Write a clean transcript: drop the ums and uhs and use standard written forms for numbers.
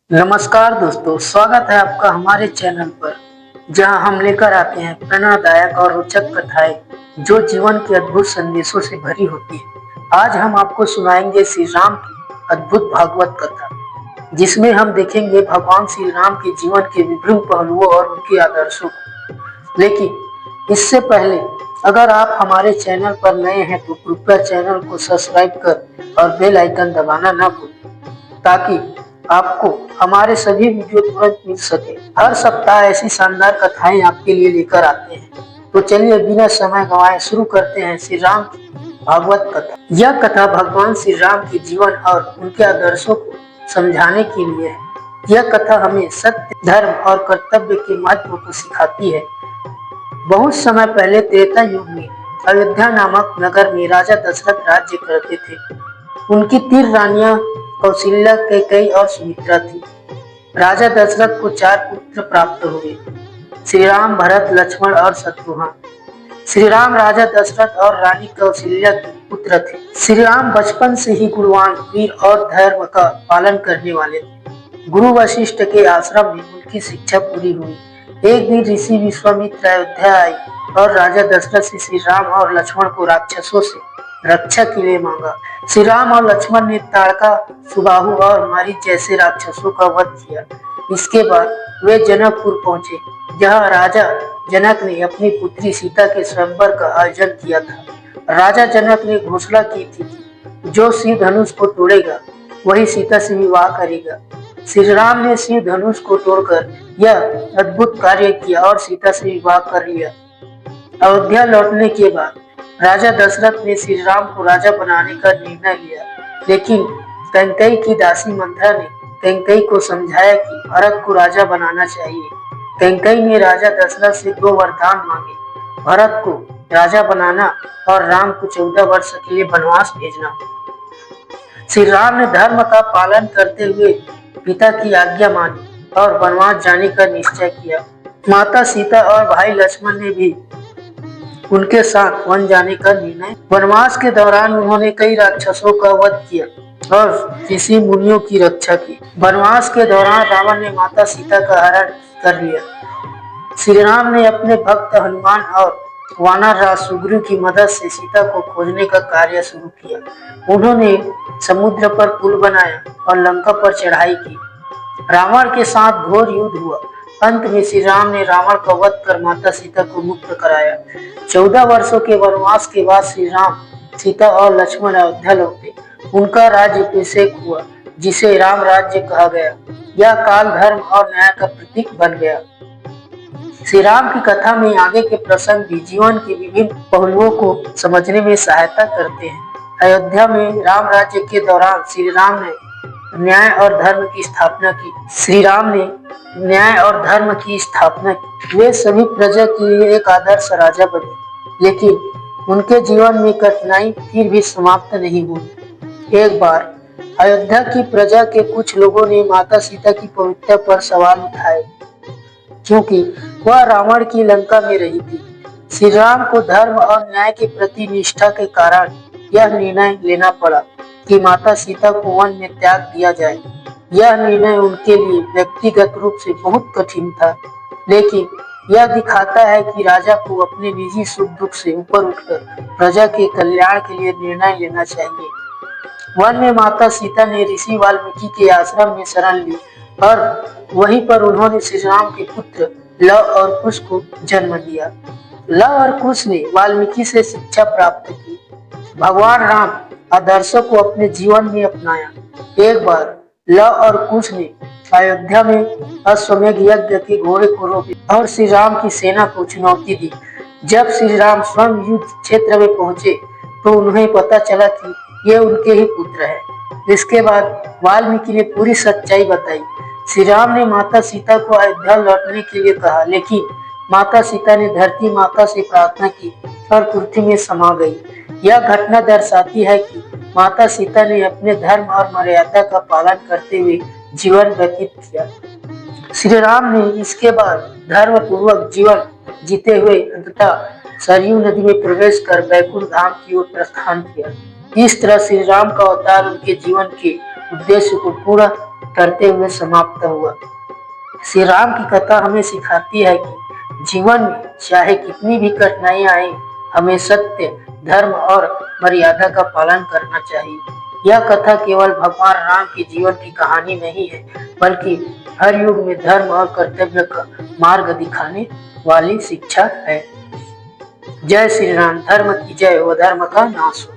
नमस्कार दोस्तों, स्वागत है आपका हमारे चैनल पर, जहां हम लेकर आते हैं प्रेरणादायक और रोचक कथाएं जो जीवन के अद्भुत संदेशों से भरी होती है। आज हम आपको सुनाएंगे श्री राम की अद्भुत भागवत कथा, जिसमें हम देखेंगे भगवान श्री राम के जीवन के विभिन्न पहलुओं और उनके आदर्शों को। लेकिन इससे पहले अगर आप हमारे चैनल पर नए हैं तो कृपया चैनल को सब्सक्राइब कर और बेल आइकन दबाना ना भूलें, ताकि आपको हमारे सभी वीडियो तुरंत मिल सके। हर सप्ताह ऐसी शानदार कथाएं आपके लिए लेकर आते हैं। तो चलिए बिना समय गंवाए शुरू करते हैं श्री राम की भागवत कथा। यह कथा भगवान श्री राम के जीवन और उनके आदर्शों को समझाने के लिए है। यह कथा हमें सत्य, धर्म और कर्तव्य के महत्व को सिखाती है। बहुत समय पहले त्रेता युग में अयोध्या नामक नगर में राजा दशरथ राज्य करते थे। उनकी 3 रानियां कौशल्या, कैकेयी और सुमित्रा थी। राजा दशरथ को 4 पुत्र प्राप्त हुए, श्री राम, भरत, लक्ष्मण और शत्रुघ्न। श्री राम राजा दशरथ और रानी कौशल्या के पुत्र थे। श्री राम बचपन से ही गुणवान, वीर और धर्म का पालन करने वाले थे। गुरु वशिष्ठ के आश्रम में उनकी शिक्षा पूरी हुई। एक दिन ऋषि विश्वामित्र अयोध्या आए और राजा दशरथ से श्री राम और लक्ष्मण को राक्षसों से रक्षा के लिए मांगा। श्री राम और लक्ष्मण ने ताड़का, सुबाहु और मारीच जैसे राक्षसों का वध किया। इसके बाद वे जनकपुर पहुंचे, जहां राजा जनक ने अपनी पुत्री सीता के स्वयंवर का आयोजन किया था। राजा जनक ने घोषणा की थी कि जो शिव धनुष को तोड़ेगा वही सीता से विवाह करेगा। श्री राम ने शिव धनुष को तोड़कर यह अद्भुत कार्य किया और सीता से विवाह कर लिया। अयोध्या लौटने के बाद राजा दशरथ ने श्री राम को राजा बनाने का निर्णय लिया, लेकिन कैकेयी की दासी मंथरा ने कैकेयी को समझाया कि भरत को राजा बनाना चाहिए। कैकेयी ने राजा दशरथ से 2 वरदान मांगे, भरत को राजा बनाना और राम को 14 वर्ष के लिए वनवास भेजना। श्री राम ने धर्म का पालन करते हुए पिता की आज्ञा मानी और वनवास जाने का निश्चय किया। माता सीता और भाई लक्ष्मण ने भी उनके साथ वन जाने का निर्णय। वनवास के दौरान उन्होंने कई राक्षसों का वध किया और ऋषि मुनियों की रक्षा की। वनवास के दौरान रावण ने माता सीता का हरण कर लिया। श्री राम ने अपने भक्त हनुमान और वानर राज सुग्रीव की मदद से सीता को खोजने का कार्य शुरू किया। उन्होंने समुद्र पर पुल बनाया और लंका पर चढ़ाई की। रावण के साथ घोर युद्ध हुआ। अंत में श्री राम ने रावण का वध कर माता सीता को मुक्त कराया। 14 वर्षों के वनवास के बाद श्री राम, सीता और लक्ष्मण अयोध्या लौटे। उनका राज्याभिषेक हुआ, जिसे राम राज्य कहा गया। यह काल, धर्म और न्याय का प्रतीक बन गया। श्री राम की कथा में आगे के प्रसंग भी जीवन के विभिन्न पहलुओं को समझने में सहायता करते हैं। अयोध्या में राम राज्य के दौरान श्री राम ने न्याय और धर्म की स्थापना की। श्री राम ने न्याय और धर्म की स्थापना की। वे सभी प्रजा के लिए एक आदर्श राजा बने, लेकिन उनके जीवन में कठिनाई फिर भी समाप्त नहीं हुई। एक बार अयोध्या की प्रजा के कुछ लोगों ने माता सीता की पवित्रता पर सवाल उठाए, क्योंकि वह रावण की लंका में रही थी। श्री राम को धर्म और न्याय के प्रति निष्ठा के कारण यह निर्णय लेना पड़ा कि माता सीता को वन में त्याग दिया जाए। यह निर्णय उनके लिए व्यक्तिगत रूप से बहुत कठिन था, लेकिन यह दिखाता है कि राजा को अपने निजी सुख दुख से ऊपर उठकर प्रजा के कल्याण के लिए निर्णय लेना चाहिए। वन में माता सीता ने ऋषि वाल्मीकि के आश्रम में शरण ली और वहीं पर उन्होंने श्री राम के पुत्र लव और कुश को जन्म दिया। लव और कुश ने वाल्मीकि से शिक्षा प्राप्त की। भगवान राम आदर्शों को अपने जीवन में अपनाया। एक बार लव और कुश ने अयोध्या में अश्वमेध यज्ञ के घोड़े को रोका और श्री राम की सेना को चुनौती दी। जब श्री राम स्वयं युद्ध क्षेत्र में पहुंचे तो उन्हें पता चला कि ये उनके ही पुत्र हैं। इसके बाद वाल्मीकि ने पूरी सच्चाई बताई। श्री राम ने माता सीता को अयोध्या लौटने के लिए कहा, लेकिन माता सीता ने धरती माता से प्रार्थना की और पृथ्वी में समा गई। यह घटना दर्शाती है कि माता सीता ने अपने धर्म और मर्यादा का पालन करते हुए जीवन व्यतीत किया। श्री राम ने इसके बाद धर्म पूर्वक जीवन जीते हुए अंततः सरयू नदी में प्रवेश कर बैकुंठ धाम की ओर प्रस्थान किया। इस तरह श्री राम का अवतार उनके जीवन के उद्देश्य को पूरा करते हुए समाप्त हुआ। श्री राम की कथा हमें सिखाती है कि जीवन में चाहे कितनी भी कठिनाइयां आए, हमें सत्य, धर्म और मर्यादा का पालन करना चाहिए। यह कथा केवल भगवान राम के जीवन की कहानी नहीं है, बल्कि हर युग में धर्म और कर्तव्य का मार्ग दिखाने वाली शिक्षा है। जय श्री राम। धर्म की जय, व धर्म का नाश हो।